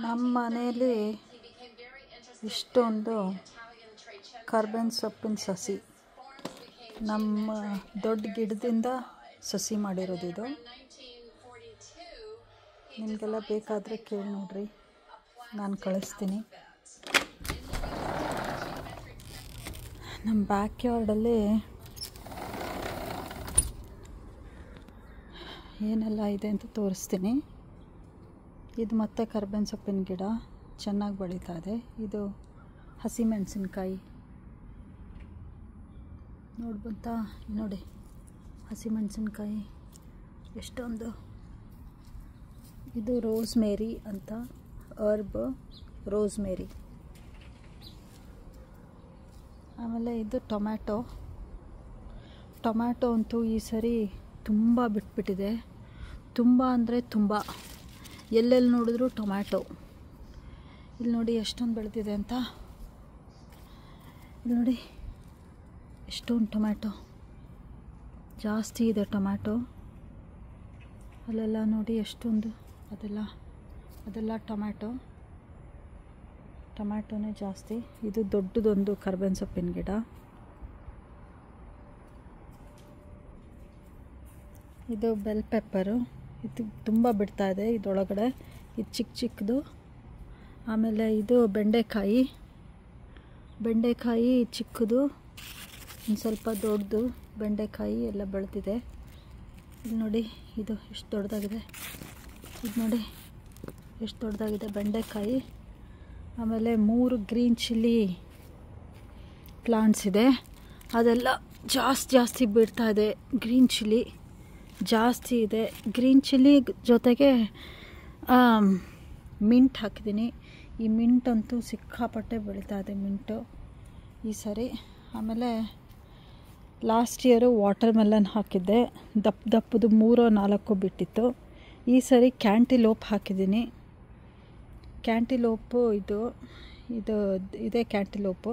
ನಮ್ಮ ಮನೆಯಲ್ಲಿ ಇಷ್ಟೊಂದು ಕರ್ಬೇವಿನ ಸೊಪ್ಪಿನ ಸಸಿ ನಮ್ಮ ದೊಡ್ಡ ಗಿಡದಿಂದ ಸಸಿ ಮಾಡಿರೋದು ಇದು. ನಿಮಗೆಲ್ಲ ಬೇಕಾದರೆ ಕೇಳಿ ನೋಡ್ರಿ, ನಾನು ಕಳಿಸ್ತೀನಿ. ನಮ್ಮ ಬ್ಯಾಕ್ ಯಾರ್ಡಲ್ಲಿ ಏನೆಲ್ಲ ಇದೆ ಅಂತ ತೋರಿಸ್ತೀನಿ. ಇದು ಮತ್ತೆ ಕರ್ಬೇವಿನ ಸೊಪ್ಪಿನ ಗಿಡ ಚೆನ್ನಾಗಿ ಬೆಳೀತಾ ಇದೆ. ಇದು ಹಸಿಮೆಣಸಿನ್ಕಾಯಿ ನೋಡ್ಬಂತಾ, ನೋಡಿ ಹಸಿಮೆಣಸಿನ್ಕಾಯಿ ಎಷ್ಟೊಂದು. ಇದು ರೋಸ್ಮೇರಿ ಅಂತ, ಹರ್ಬ್ ರೋಸ್ಮೇರಿ. ಆಮೇಲೆ ಇದು ಟೊಮ್ಯಾಟೊ ಅಂತೂ ಈ ಸರಿ ತುಂಬ ಬಿಟ್ಬಿಟ್ಟಿದೆ. ತುಂಬ ಅಂದರೆ ತುಂಬ, ಎಲ್ಲೆಲ್ಲಿ ನೋಡಿದ್ರು ಟೊಮ್ಯಾಟೊ. ಇಲ್ಲಿ ನೋಡಿ ಎಷ್ಟೊಂದು ಬೆಳೆದಿದೆ ಅಂತ. ಇಲ್ಲಿ ನೋಡಿ ಎಷ್ಟೊಂದು ಟೊಮ್ಯಾಟೊ, ಜಾಸ್ತಿ ಇದೆ ಟೊಮ್ಯಾಟೊ. ಅಲ್ಲೆಲ್ಲ ನೋಡಿ ಎಷ್ಟೊಂದು, ಅದೆಲ್ಲ ಟೊಮ್ಯಾಟೊನೇ ಜಾಸ್ತಿ. ಇದು ದೊಡ್ಡದೊಂದು ಕರ್ಬೇವಿನ ಸೊಪ್ಪಿನ ಗಿಡ. ಇದು ಬೆಲ್ ಪೆಪ್ಪರು, ಇದು ತುಂಬ ಬಿಡ್ತಾ ಇದೆ ಇದರೊಳಗಡೆ. ಇದು ಚಿಕ್ಕದು. ಆಮೇಲೆ ಇದು ಬೆಂಡೆಕಾಯಿ ಚಿಕ್ಕದು, ಒಂದು ಸ್ವಲ್ಪ ದೊಡ್ಡದು ಬೆಂಡೆಕಾಯಿ ಎಲ್ಲ ಬೆಳೆದಿದೆ. ಇಲ್ಲಿ ನೋಡಿ ಇದು ಎಷ್ಟು ದೊಡ್ಡದಾಗಿದೆ. ಇದು ನೋಡಿ ಎಷ್ಟು ದೊಡ್ಡದಾಗಿದೆ ಬೆಂಡೆಕಾಯಿ. ಆಮೇಲೆ 3 ಗ್ರೀನ್ ಚಿಲ್ಲಿ ಪ್ಲಾಂಟ್ಸ್ ಇದೆ, ಅದೆಲ್ಲ ಜಾಸ್ತಿ ಬಿಡ್ತಾ ಇದೆ. ಗ್ರೀನ್ ಚಿಲ್ಲಿ ಜಾಸ್ತಿ ಇದೆ. ಗ್ರೀನ್ ಚಿಲ್ಲಿ ಜೊತೆಗೆ ಮಿಂಟ್ ಹಾಕಿದ್ದೀನಿ. ಈ ಮಿಂಟ್ ಅಂತೂ ಸಿಕ್ಕಾಪಟ್ಟೆ ಬೆಳೀತಾ ಇದೆ ಮಿಂಟು ಈ ಸರಿ. ಆಮೇಲೆ ಲಾಸ್ಟ್ ಇಯರು ವಾಟರ್ ಮೆಲನ್ ಹಾಕಿದ್ದೆ, ದಪ್ಪದು 3-4 ಬಿಟ್ಟಿತ್ತು. ಈ ಸರಿ ಕ್ಯಾಂಟಿಲೋಪ್ ಹಾಕಿದ್ದೀನಿ. ಕ್ಯಾಂಟಿಲೋಪು ಇದೇ ಕ್ಯಾಂಟಿಲೋಪು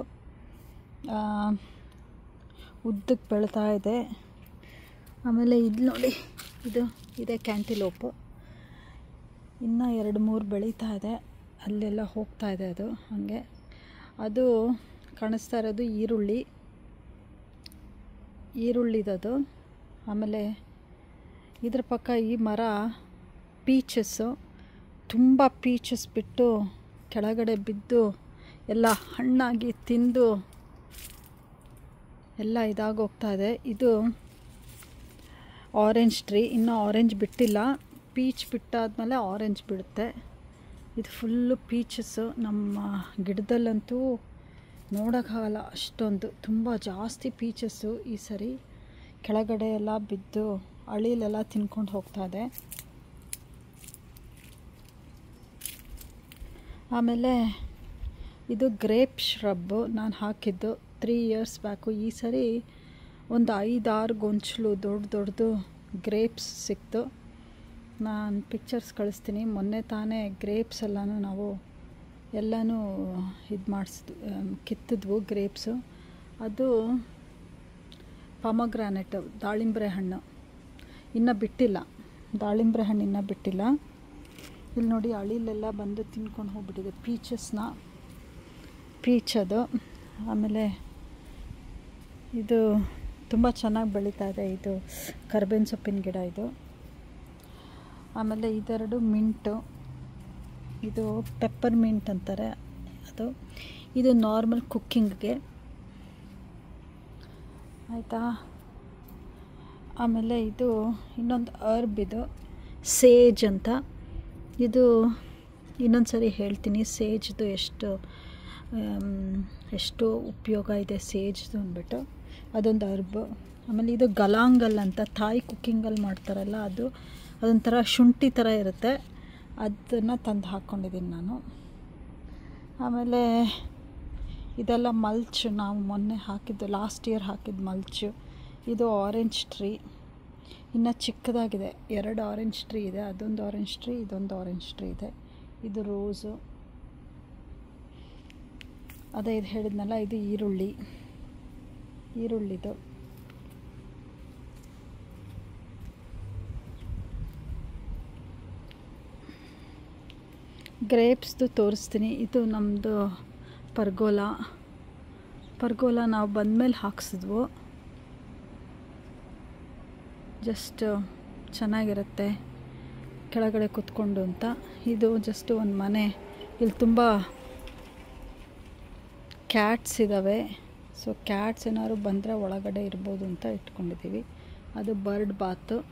ಉದ್ದಕ್ಕೆ ಬೆಳೀತಾ ಇದೆ. ಆಮೇಲೆ ಇದು ನೋಡಿ, ಇದೇ ಕ್ಯಾಂಟಿಲೋಪು. ಇನ್ನೂ 2-3 ಬೆಳೀತಾ ಇದೆ, ಅಲ್ಲೆಲ್ಲ ಹೋಗ್ತಾ ಇದೆ ಅದು ಹಾಗೆ. ಅದು ಕಾಣಿಸ್ತಾ ಇರೋದು ಈರುಳ್ಳಿದದು. ಆಮೇಲೆ ಇದ್ರ ಪಕ್ಕ ಈ ಮರ ಪೀಚಸ್ಸು, ತುಂಬ ಪೀಚಸ್ ಬಿಟ್ಟು ಕೆಳಗಡೆ ಬಿದ್ದು ಎಲ್ಲ ಹಣ್ಣಾಗಿ ತಿಂದು ಎಲ್ಲ ಇದಾಗೋಗ್ತಾ ಇದೆ. ಇದು ಆರೆಂಜ್ ಟ್ರೀ, ಇನ್ನೂ ಆರೆಂಜ್ ಬಿಟ್ಟಿಲ್ಲ. ಪೀಚ್ ಬಿಟ್ಟಾದಮೇಲೆ ಆರೆಂಜ್ ಬಿಡುತ್ತೆ. ಇದು ಫುಲ್ಲು ಪೀಚಸ್ಸು. ನಮ್ಮ ಗಿಡದಲ್ಲಂತೂ ನೋಡೋಕ್ಕಾಗಲ್ಲ ಅಷ್ಟೊಂದು, ತುಂಬ ಜಾಸ್ತಿ ಪೀಚಸ್ಸು ಈ ಸರಿ. ಕೆಳಗಡೆ ಎಲ್ಲ ಬಿದ್ದು ಅಳಿಲೆಲ್ಲ ತಿನ್ಕೊಂಡು ಹೋಗ್ತಾ ಇದೆ. ಆಮೇಲೆ ಇದು ಗ್ರೇಪ್ ಶ್ರಬ್ಬು ನಾನು ಹಾಕಿದ್ದು 3 ಇಯರ್ಸ್ ಬ್ಯಾಕು. ಈ ಸರಿ ಒಂದು 5-6 ಗೊಂಚಲು ದೊಡ್ಡದು ಗ್ರೇಪ್ಸ್ ಸಿಕ್ತು. ನಾನು ಪಿಕ್ಚರ್ಸ್ ಕಳಿಸ್ತೀನಿ. ಮೊನ್ನೆ ತಾನೇ ಗ್ರೇಪ್ಸ್ ಎಲ್ಲನೂ ಕಿತ್ತಿದ್ವು ಗ್ರೇಪ್ಸು. ಅದು ಪೊಮೊಗ್ರಾನೆಟ್, ದಾಳಿಂಬೆ ಹಣ್ಣು ಇನ್ನೂ ಬಿಟ್ಟಿಲ್ಲ. ಇಲ್ಲಿ ನೋಡಿ ಅಳಿಲೆಲ್ಲ ಬಂದು ತಿನ್ಕೊಂಡು ಹೋಗ್ಬಿಟ್ಟಿದೆ ಪೀಚದು. ಆಮೇಲೆ ಇದು ತುಂಬ ಚೆನ್ನಾಗಿ ಬೆಳೀತಾ ಇದೆ, ಇದು ಕರ್ಬೇವಿನ ಸೊಪ್ಪಿನ ಗಿಡ ಇದು. ಆಮೇಲೆ ಇದೆರಡು ಮಿಂಟು, ಇದು ಪೆಪ್ಪರ್ ಮಿಂಟ್ ಅಂತಾರೆ ಅದು. ಇದು ನಾರ್ಮಲ್ ಕುಕ್ಕಿಂಗ್ಗೆ ಆಯಿತಾ. ಆಮೇಲೆ ಇದು ಇನ್ನೊಂದು ಹರ್ಬ್, ಇದು ಸೇಜ್ ಅಂತ. ಇದು ಇನ್ನೊಂದು ಸರಿ ಹೇಳ್ತೀನಿ ಸೇಜ್ದು ಎಷ್ಟು ಉಪಯೋಗ ಇದೆ ಸೇಜ್ದು ಅಂದ್ಬಿಟ್ಟು. ಅದೊಂದು ಹರ್ಬ್. ಆಮೇಲೆ ಇದು ಗಲಾಂಗಲ್ ಅಂತ, ಥಾಯ್ ಕುಕ್ಕಿಂಗಲ್ಲಿ ಮಾಡ್ತಾರಲ್ಲ ಅದೊಂಥರ ಶುಂಠಿ ಥರ ಇರುತ್ತೆ, ಅದನ್ನು ತಂದು ಹಾಕ್ಕೊಂಡಿದ್ದೀನಿ ನಾನು. ಆಮೇಲೆ ಇದೆಲ್ಲ ಮಲ್ಚ್, ನಾವು ಮೊನ್ನೆ ಹಾಕಿದ್ದು, ಲಾಸ್ಟ್ ಇಯರ್ ಹಾಕಿದ್ದು ಮಲ್ಚು. ಇದು ಆರೆಂಜ್ ಟ್ರೀ, ಇನ್ನು ಚಿಕ್ಕದಾಗಿದೆ. 2 ಆರೆಂಜ್ ಟ್ರೀ ಇದೆ, ಅದೊಂದು ಆರೆಂಜ್ ಟ್ರೀ, ಇದೊಂದು ಆರೆಂಜ್ ಟ್ರೀ ಇದೆ. ಇದು ರೋಸು. ಅದೇ ಇದು ಹೇಳಿದ್ನಲ್ಲ, ಇದು ಈರುಳ್ಳಿದು. ಗ್ರೇಪ್ಸ್ದು ತೋರಿಸ್ತೀನಿ. ಇದು ನಮ್ಮದು ಪರ್ಗೋಲ ನಾವು ಬಂದಮೇಲೆ ಹಾಕ್ಸಿದ್ವು. ಜಸ್ಟ್ ಚೆನ್ನಾಗಿರುತ್ತೆ ಕೆಳಗಡೆ ಕೂತ್ಕೊಂಡು ಅಂತ. ಇದು ಜಸ್ಟ್ ಒಂದು ಮನೆ. ಇಲ್ಲಿ ತುಂಬ ಕ್ಯಾಟ್ಸ್ ಇದ್ದಾವೆ. ಸೊ ಕ್ಯಾಟ್ಸ್ ಏನಾದ್ರು ಬಂದರೆ ಒಳಗಡೆ ಇರ್ಬೋದು ಅಂತ ಇಟ್ಕೊಂಡಿದ್ದೀವಿ. ಅದು ಬರ್ಡ್ ಬಾತು.